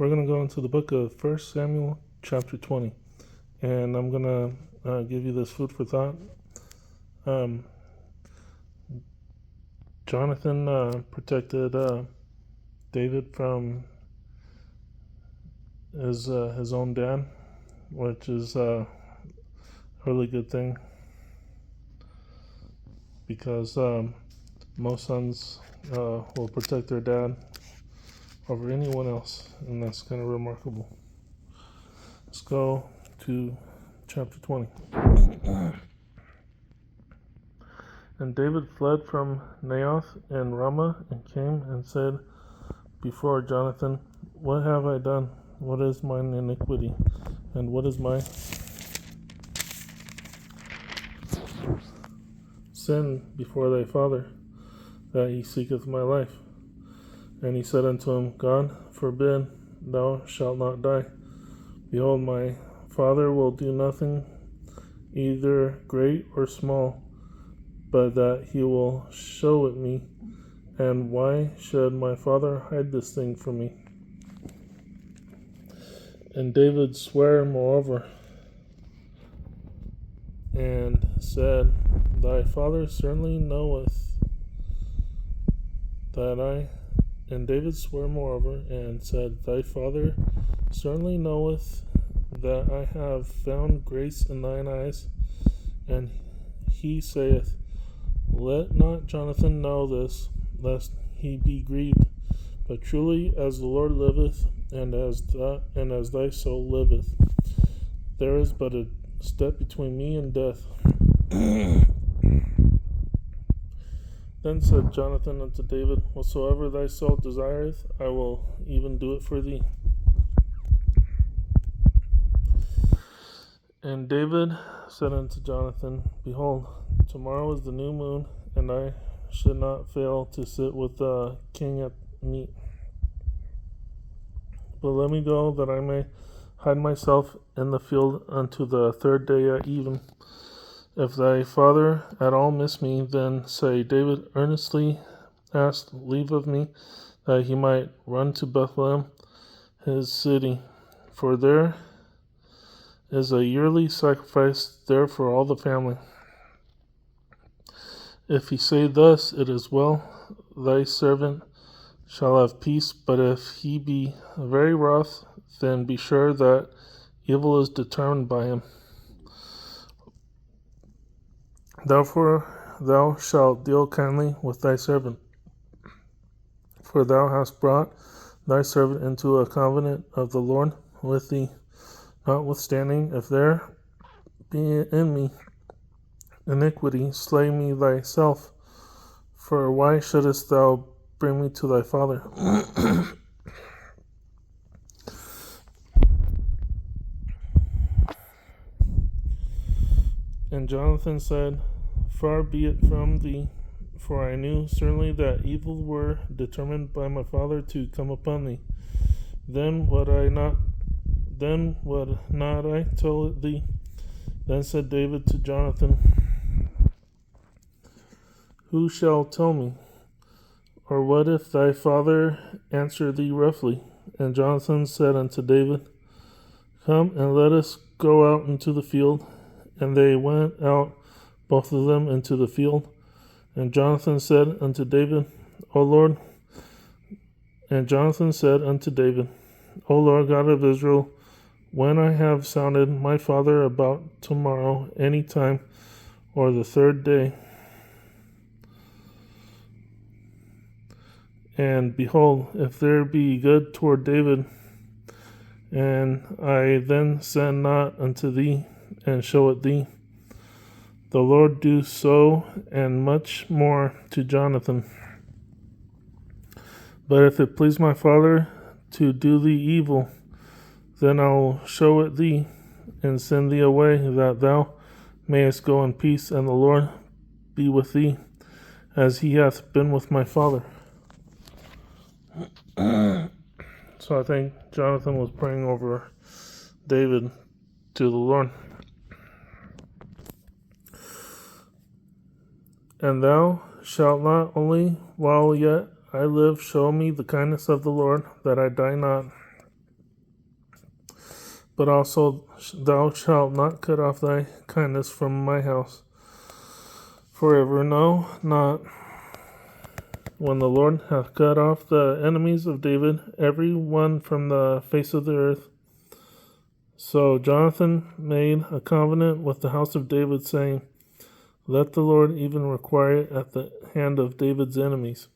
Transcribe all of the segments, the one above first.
We're going to go into the book of 1 Samuel chapter 20. And I'm going to give you this food for thought. Jonathan protected David from his own dad, which is a really good thing, because most sons will protect their dad over anyone else, and that's kind of remarkable. Let's go to chapter 20. And David fled from Naioth in Ramah and came and said before Jonathan, "What have I done? What is mine iniquity? And what is my sin before thy father, that he seeketh my life?" And he said unto him, "God forbid, thou shalt not die. Behold, my father will do nothing, either great or small, but that he will show it me. And why should my father hide this thing from me?" And David sware moreover, and said, "Thy father certainly knoweth that I..." And David sware moreover, and said, "Thy father certainly knoweth that I have found grace in thine eyes." And he saith, "Let not Jonathan know this, lest he be grieved. But truly, as the Lord liveth, and as thy soul liveth, there is but a step between me and death." Then said Jonathan unto David, "Whatsoever thy soul desireth, I will even do it for thee." And David said unto Jonathan, "Behold, tomorrow is the new moon, and I should not fail to sit with the king at meat. But let me go, that I may hide myself in the field unto the third day at even. If thy father at all miss me, then say, David earnestly asked leave of me, that he might run to Bethlehem, his city. For there is a yearly sacrifice there for all the family. If he say thus, it is well, thy servant shall have peace. But if he be very wroth, then be sure that evil is determined by him. Therefore thou shalt deal kindly with thy servant, for thou hast brought thy servant into a covenant of the Lord with thee. Notwithstanding, if there be in me iniquity, slay me thyself, for why shouldest thou bring me to thy father?" And Jonathan said, "Far be it from thee, for I knew certainly that evil were determined by my father to come upon thee. Then would not I tell thee?" Then said David to Jonathan, "Who shall tell me? Or what if thy father answer thee roughly?" And Jonathan said unto David, "Come, and let us go out into the field." And they went out both of them into the field. And Jonathan said unto David, O Lord God of Israel, when I have sounded my father about tomorrow any time, or the third day, and behold, if there be good toward David, and I then send not unto thee, and show it thee, the Lord do so, and much more to Jonathan. But if it please my father to do thee evil, then I will show it thee, and send thee away, that thou mayest go in peace, and the Lord be with thee, as he hath been with my father." So I think Jonathan was praying over David to the Lord. "And thou shalt not only while yet I live show me the kindness of the Lord, that I die not." but also thou shalt not cut off thy kindness from my house forever. No, not when the Lord hath cut off the enemies of David, every one from the face of the earth. So Jonathan made a covenant with the house of David, saying, Let the Lord even require it at the hand of David's enemies.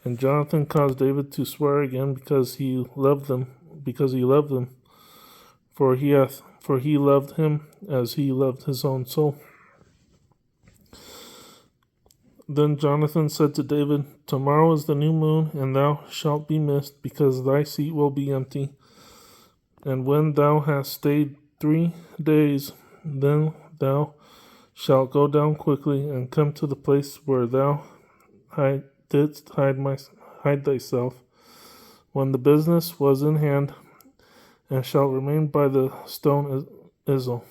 And Jonathan caused David to swear again because he loved them, for he loved him as he loved his own soul. Then Jonathan said to David, Tomorrow is the new moon, and thou shalt be missed, because thy seat will be empty. And when thou hast stayed 3 days, then thou shalt go down quickly and come to the place where thou didst hide thyself, when the business was in hand, and shalt remain by the stone Ezel.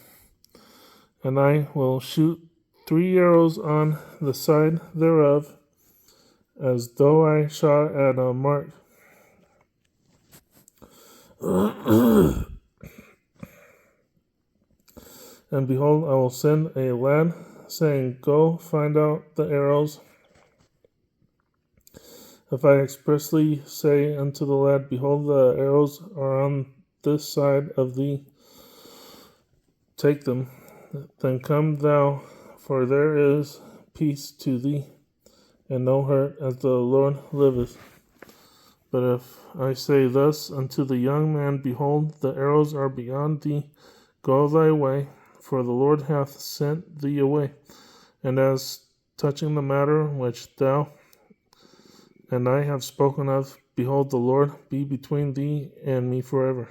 And I will shoot 3 arrows on the side thereof, as though I shot at a mark. And behold, I will send a lad, saying, Go find out the arrows. If I expressly say unto the lad, Behold, the arrows are on this side of thee, take them, then come thou, for there is peace to thee, and no hurt, as the Lord liveth. But if I say thus unto the young man, Behold, the arrows are beyond thee, go thy way, for the Lord hath sent thee away. And as touching the matter which thou and I have spoken of, behold, the Lord be between thee and me forever.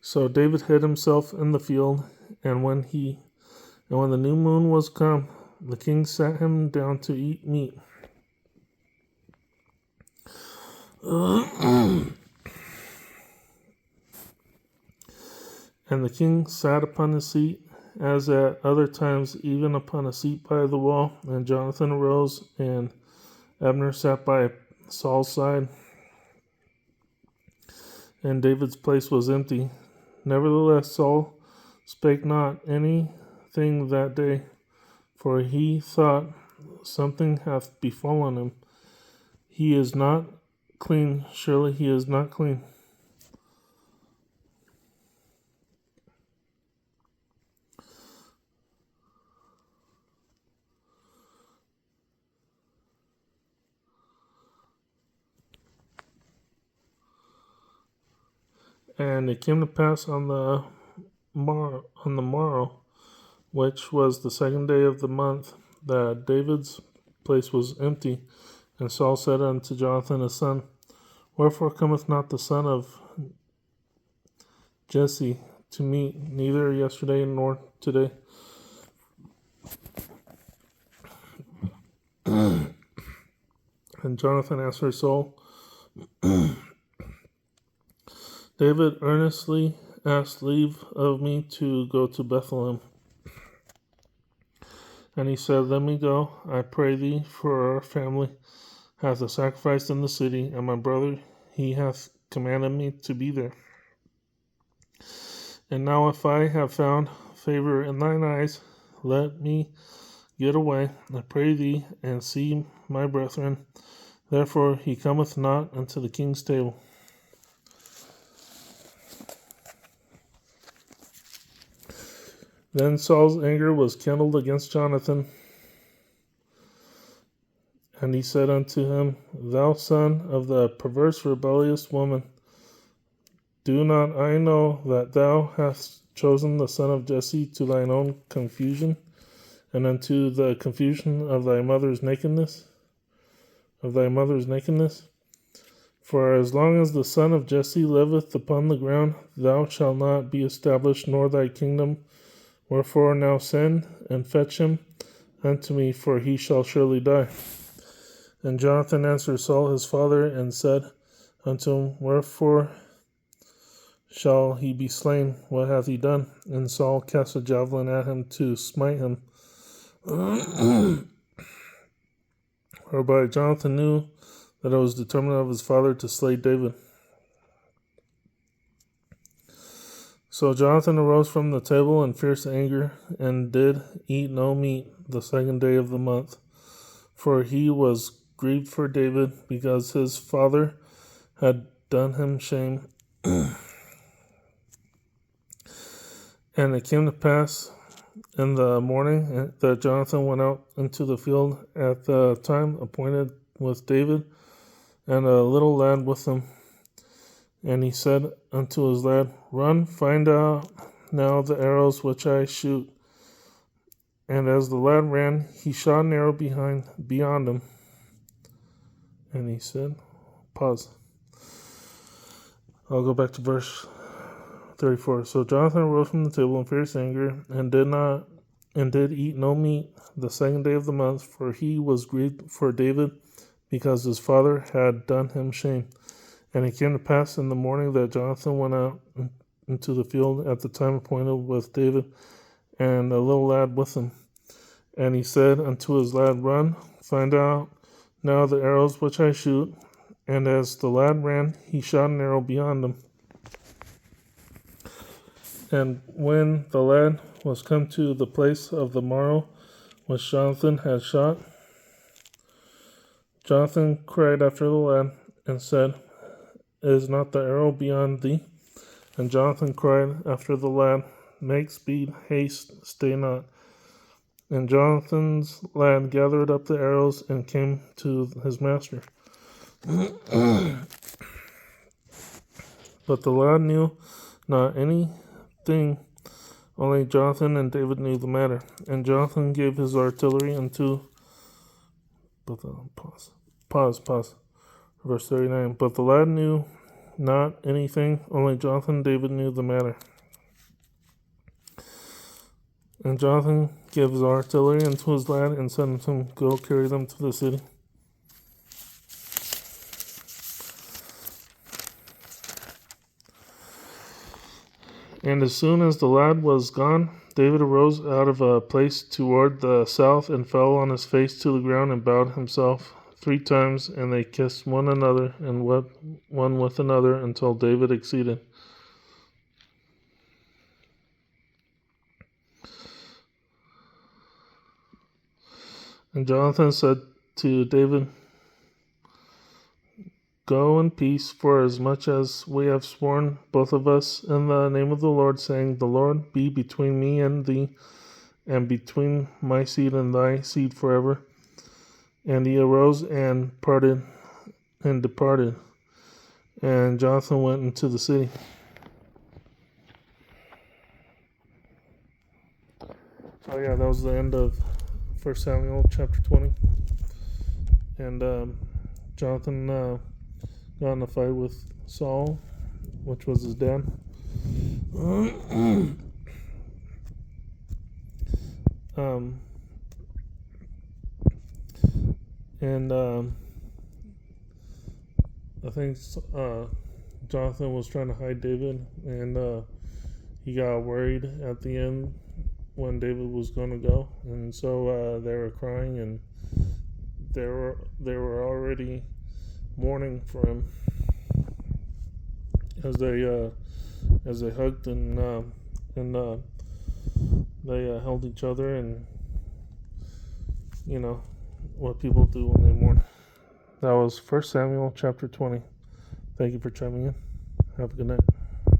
So David hid himself in the field, and when the new moon was come, the king sat him down to eat meat. And the king sat upon his seat, as at other times, even upon a seat by the wall. And Jonathan arose, and Abner sat by Saul's side, and David's place was empty. Nevertheless, Saul spake not anything that day, for he thought, Something hath befallen him. He is not clean, surely he is not clean. And it came to pass on the morrow, which was the 2nd day of the month, that David's place was empty. And Saul said unto Jonathan his son, Wherefore cometh not the son of Jesse to meat, neither yesterday nor today? And Jonathan answered Saul, David earnestly asked leave of me to go to Bethlehem. And he said, Let me go, I pray thee, for our family hath a sacrifice in the city, and my brother, he hath commanded me to be there. And now if I have found favor in thine eyes, let me get away, I pray thee, and see my brethren. Therefore he cometh not unto the king's table. Then Saul's anger was kindled against Jonathan, and he said unto him, Thou son of the perverse rebellious woman, do not I know that thou hast chosen the son of Jesse to thine own confusion, and unto the confusion of thy mother's nakedness? For as long as the son of Jesse liveth upon the ground, thou shalt not be established, nor thy kingdom. Wherefore now send and fetch him unto me, for he shall surely die. And Jonathan answered Saul his father, and said unto him, Wherefore shall he be slain? What hath he done? And Saul cast a javelin at him to smite him. Whereby Jonathan knew that it was determined of his father to slay David. So Jonathan arose from the table in fierce anger, and did eat no meat the second day of the month, for he was grieved for David, because his father had done him shame. And it came to pass in the morning that Jonathan went out into the field at the time appointed with David, and a little lad with him. And he said unto his lad, Run, find out now the arrows which I shoot. And as the lad ran, he shot an arrow beyond him. And he said, pause. I'll go back to verse 34. So Jonathan arose from the table in fierce anger, and did eat no meat the second day of the month, for he was grieved for David, because his father had done him shame. And it came to pass in the morning that Jonathan went out into the field at the time appointed with David, and a little lad with him. And he said unto his lad, Run, find out now the arrows which I shoot. And as the lad ran, he shot an arrow beyond him. And when the lad was come to the place of the marrow which Jonathan had shot, Jonathan cried after the lad, and said, Is not the arrow beyond thee? And Jonathan cried after the lad, Make speed, haste, stay not. And Jonathan's lad gathered up the arrows and came to his master. But the lad knew not anything, only Jonathan and David knew the matter. And Jonathan gave his artillery unto... Pause. Verse 39. But the lad knew not anything, only Jonathan and David knew the matter. And Jonathan gave his artillery unto his lad, and said unto him, Go carry them to the city. And as soon as the lad was gone, David arose out of a place toward the south, and fell on his face to the ground, and bowed himself 3 times, and they kissed one another, and wept one with another, until David exceeded. And Jonathan said to David, Go in peace, for as much as we have sworn, both of us, in the name of the Lord, saying, The Lord be between me and thee, and between my seed and thy seed forever. And he arose and departed. And Jonathan went into the city. Oh yeah, that was the end of 1 Samuel chapter 20. And Jonathan got in a fight with Saul, which was his dad. I think Jonathan was trying to hide David, and he got worried at the end when David was going to go, and so they were crying, and they were already mourning for him as they hugged and they held each other, and you know what people do when they mourn. That was 1 Samuel chapter 20. Thank you for chiming in. Have a good night.